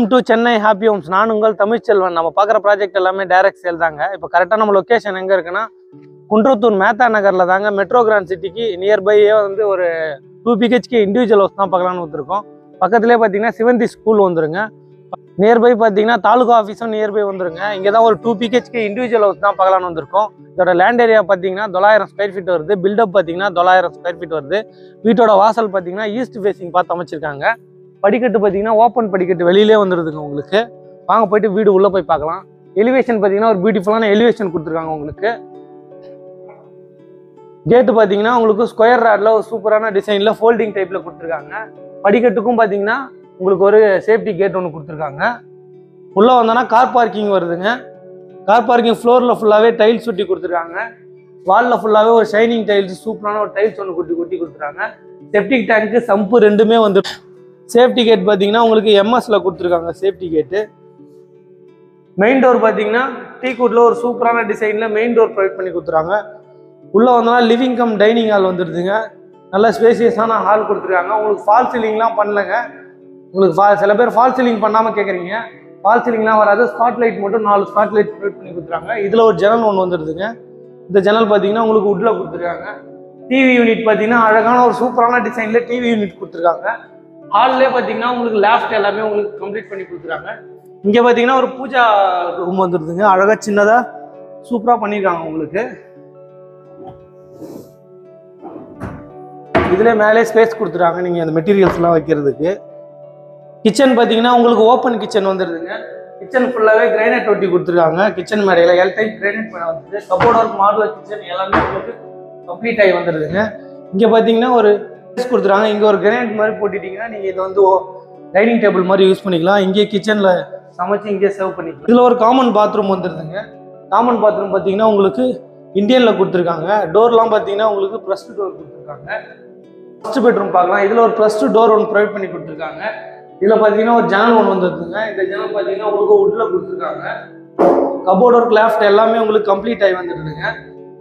Welcome to Chennai happy homes. நான் உங்கள் தமிழ்ச்செல்வன். நம்ம பார்க்குற ப்ராஜெக்ட் எல்லாமே டைரக்ட் சேல் தாங்க. இப்போ கரெக்டாக நம்ம லொக்கேஷன் எங்கே இருக்குன்னா குன்றத்தூர் மேத்தா நகரில் தாங்க. மெட்ரோ கிராண்ட் சிட்டிக்கு நியர்பையே வந்து ஒரு 2 BHK இண்டிவிஜுவல் ஹவுஸ் தான் பார்க்கலான்னு வந்துருக்கோம். பக்கத்துலேயே பார்த்தீங்கன்னா சிவந்தி ஸ்கூல் வந்துருங்க. நியர்பை பார்த்தீங்கன்னா தாலுகா ஆஃபீஸும் நியர்பை வந்துருங்க. இங்கே தான் ஒரு 2 BHK இண்டிவிஜுவல் ஹவுஸ் தான் பார்க்கலான்னு வந்திருக்கோம். இதோட லேண்ட் ஏரியா பார்த்தீங்கன்னா 900 ஸ்கொயர் ஃபீட் வருது. பில்டப் பார்த்தீங்கன்னா 900 ஸ்கொயர் ஃபீட் வருது. வீட்டோட வாசல் பார்த்தீங்கன்னா ஈஸ்ட் ஃபேஸிங் பார்த்து அமைச்சிருக்காங்க. படிக்கட்டு பார்த்தீங்கன்னா ஓப்பன் படிக்கட்டு வெளியிலே வந்துடுதுங்க உங்களுக்கு. வாங்க போயிட்டு வீடு உள்ளே போய் பார்க்கலாம். எலிவேஷன் பார்த்தீங்கன்னா ஒரு பியூட்டிஃபுல்லான எலிவேஷன் கொடுத்துருக்காங்க உங்களுக்கு. கேட்டு பார்த்தீங்கன்னா உங்களுக்கு ஸ்கொயர் ராட்ல ஒரு சூப்பரான டிசைனில் ஃபோல்டிங் டைப்பில் கொடுத்துருக்காங்க. படிக்கட்டுக்கும் பார்த்தீங்கன்னா உங்களுக்கு ஒரு சேஃப்டி கேட் ஒன்று கொடுத்துருக்காங்க. உள்ளே வந்தோன்னா கார் பார்க்கிங் வருதுங்க. கார் பார்க்கிங் ஃப்ளோரில் ஃபுல்லாகவே டைல்ஸ் ஒட்டி கொடுத்துருக்காங்க. வாலில் ஃபுல்லாகவே ஒரு ஷைனிங் டைல்ஸ் சூப்பரான ஒரு டைல்ஸ் ஒன்று கொட்டி கொடுத்துருக்காங்க. செப்டிக் டேங்க்கு சம்பு ரெண்டுமே வந்து. சேஃப்டி கேட் பார்த்தீங்கன்னா உங்களுக்கு எம்எஸ்ல கொடுத்துருக்காங்க. சேஃப்டி கேட்டு மெயின் டோர் பார்த்தீங்கன்னா டீக்குட்ல ஒரு சூப்பரான டிசைனில் மெயின் டோர் ப்ரொவைட் பண்ணி கொடுத்துருக்காங்க. உள்ளே வந்தோன்னா லிவிங் கம் டைனிங் ஹால் வந்துடுதுங்க. நல்ல ஸ்பேசியஸான ஹால் கொடுத்துருக்காங்க. உங்களுக்கு ஃபால் சீலிங்லாம் பண்ணலங்க. உங்களுக்கு சில பேர் ஃபால் சீலிங் பண்ணாமல் கேட்குறீங்க. ஃபால் சீலிங்லாம் வராது. ஸ்பாட் லைட் மட்டும் 4 ஸ்பாட் லைட் ப்ரொவைட் பண்ணி கொடுத்துருக்காங்க. இதில் ஒரு ஜன்னல் ஒன்று வந்துடுதுங்க. இந்த ஜன்னல் பார்த்தீங்கன்னா உங்களுக்கு உட்ல கொடுத்துருக்காங்க. டிவி யூனிட் பார்த்தீங்கன்னா அழகான ஒரு சூப்பரான டிசைனில் டிவி யூனிட் கொடுத்துருக்காங்க. ஹால்லே பார்த்தீங்கன்னா உங்களுக்கு லேஃப்ட் எல்லாமே உங்களுக்கு கம்ப்ளீட் பண்ணி கொடுத்துருக்காங்க. இங்கே பார்த்தீங்கன்னா ஒரு பூஜா ரூம் வந்துடுதுங்க. அழகாக சின்னதாக சூப்பராக பண்ணியிருக்காங்க உங்களுக்கு. இதுல மேலே ஸ்பேஸ் கொடுத்துருக்காங்க நீங்கள் அந்த மெட்டீரியல்ஸ்லாம் வைக்கிறதுக்கு. கிச்சன் பார்த்தீங்கன்னா உங்களுக்கு ஓப்பன் கிச்சன் வந்துடுதுங்க. கிச்சன் ஃபுல்லாகவே கிரைனைட் ஒட்டி கொடுத்துருக்காங்க. கிச்சன் மேடையில் எல் டைப் கிரைனைட் மேடை வந்துடுது. கபோர்ட் ஒர்க் மாடுலர் கிச்சன் எல்லாமே உங்களுக்கு கம்ப்ளீட் ஆகி வந்துடுதுங்க. இங்கே பார்த்தீங்கன்னா ஒரு கொடுத்துருக்காங்க. இங்கே ஒரு கிரைனைட் மாதிரி போட்டுட்டீங்கன்னா நீங்கள் இதை வந்து டைனிங் டேபிள் மாதிரி யூஸ் பண்ணிக்கலாம். இங்கே கிச்சனில் சமைச்சு இங்கே சர்வ் பண்ணிக்கலாம். இதில் ஒரு காமன் பாத்ரூம் வந்துடுதுங்க. காமன் பாத்ரூம் பார்த்தீங்கன்னா உங்களுக்கு இந்தியனில் கொடுத்துருக்காங்க. டோர்லாம் பார்த்தீங்கன்னா உங்களுக்கு ப்ளஸ் டோர் கொடுத்துருக்காங்க. ஃபர்ஸ்ட் பெட்ரூம் பார்க்கலாம். இதில் ஒரு ப்ளஸ் டோர் ஒன்று ப்ரொவைட் பண்ணி கொடுத்துருக்காங்க. இதில் பார்த்தீங்கன்னா ஒரு ஜன்னல் ஒன்று வந்துருக்குங்க. இந்த ஜன்னல் பார்த்தீங்கன்னா உங்களுக்கு உட்டில் கொடுத்துருக்காங்க. கபோர்ட் ஒர்க் லேஃப்ட் எல்லாமே உங்களுக்கு கம்ப்ளீட் ஆகி வந்துடுதுங்க.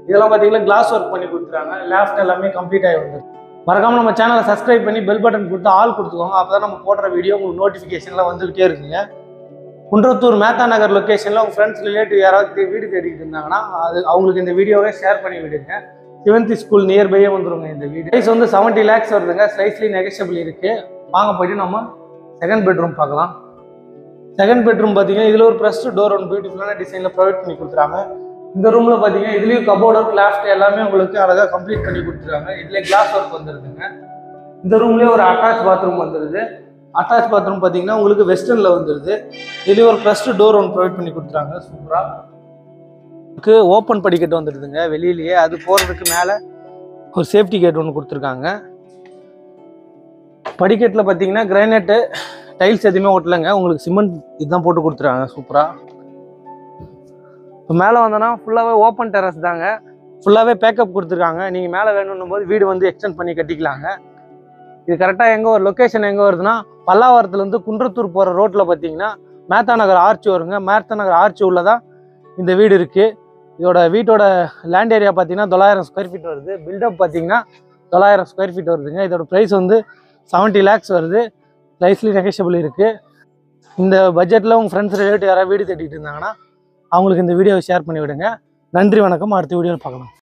இதெல்லாம் பார்த்தீங்கன்னா கிளாஸ் ஒர்க் பண்ணி கொடுத்துருக்காங்க. லேஃப்ட் எல்லாமே கம்ப்ளீட் ஆகி வந்துருக்கு. மறக்காமல் நம்ம சேனலை சப்ஸ்கிரைப் பண்ணி பெல் பட்டன் கொடுத்து ஆல் கொடுத்துக்கோங்க. அப்போ தான் நம்ம போடுற வீடியோ உங்களுக்கு நோட்டிஃபிகேஷன்லாம் வந்துகிட்டே இருக்குங்க. குன்றத்தூர் மேத்தா நகர் லொக்கேஷனில் உங்கள் ஃப்ரெண்ட்ஸ் ரிலேட்டிவ் யாராவது வீடு தேடிட்டு இருந்தாங்கன்னா அவங்களுக்கு இந்த வீடியோவை ஷேர் பண்ணி விடுங்க. சிவந்தி ஸ்கூல் நியர்பையே வந்துருங்க. இந்த வீடு ப்ரைஸ் வந்து 70 lakhs வருதுங்க. ஸ்லைஸ்லி நெகஷியபிள் இருக்கு. வாங்க போயிட்டு நம்ம செகண்ட் பெட்ரூம் பார்க்கலாம். செகண்ட் பெட்ரூம் பார்த்தீங்கன்னா இதில் ஒரு ப்ளஸ் டோர் ஒன்று பியூட்டிஃபுல்லான டிசைனில் ப்ரொவைட் பண்ணி கொடுத்துறாங்க. இந்த ரூமில் பார்த்தீங்கன்னா இதுலேயும் கபோர்ட் ஒர்க் லேஃப்ட் எல்லாமே உங்களுக்கு அழகாக கம்ப்ளீட் பண்ணி கொடுத்துருக்காங்க. இதில் கிளாஸ் ஒர்க் வந்துருதுங்க. இந்த ரூம்லேயே ஒரு அட்டாச் பாத்ரூம் வந்துடுது. அட்டாச் பாத்ரூம் பார்த்தீங்கன்னா உங்களுக்கு வெஸ்டர்னில் வந்துடுது. இதுலேயும் ஒரு ப்ளஸ் டோர் ஒன்று ப்ரொவைட் பண்ணி கொடுத்துறாங்க. சூப்பராக ஓப்பன் படிக்கட்டு வந்துடுதுங்க வெளியிலேயே. அது போகிறதுக்கு மேலே ஒரு சேஃப்டி கேட் ஒன்று கொடுத்துருக்காங்க. படிக்கட்டில் பார்த்தீங்கன்னா கிரைனைட்டு டைல்ஸ் எதுவுமே ஓட்டலைங்க. உங்களுக்கு சிமெண்ட் இதுதான் போட்டு கொடுத்துருக்காங்க சூப்பராக. இப்போ மேலே வந்தோன்னா ஃபுல்லாகவே ஓப்பன் டெரஸ் தாங்க. ஃபுல்லாகவே பேக்கப் கொடுத்துருக்காங்க. நீங்கள் மேலே வேணும்னும் போது வீடு வந்து எக்ஸ்டெண்ட் பண்ணி கட்டிக்கலாங்க. இது கரெக்டாக எங்கே ஒரு லொக்கேஷன் எங்கே வருதுன்னா பல்லாவரத்துலேருந்து குன்றத்தூர் போகிற ரோட்டில் பார்த்தீங்கன்னா மேத்தா நகர் ஆர்ச்சி வருங்க. மேத்தா நகர் ஆர்ச்சி உள்ள தான் இந்த வீடு இருக்குது. இதோட வீட்டோட லேண்ட் ஏரியா பார்த்தீங்கன்னா 900 ஸ்கொயர் ஃபீட் வருது. பில்டப் பார்த்தீங்கன்னா 900 ஸ்கொயர் ஃபீட் வருதுங்க. இதோட ப்ரைஸ் வந்து 70 lakhs வருது. ஸ்லைஸ்லி நெகஷியபிள் இருக்குது. இந்த பட்ஜெட்டில் உங்கள் ஃப்ரெண்ட்ஸ் ரிலேட்டிவ் யாராவது வீடு தேடிட்டு இருந்தாங்கன்னா அவங்களுக்கு இந்த வீடியோவை ஷேர் பண்ணி விடுங்க. நன்றி, வணக்கம். அடுத்த வீடியோவில் பார்க்கலாம்.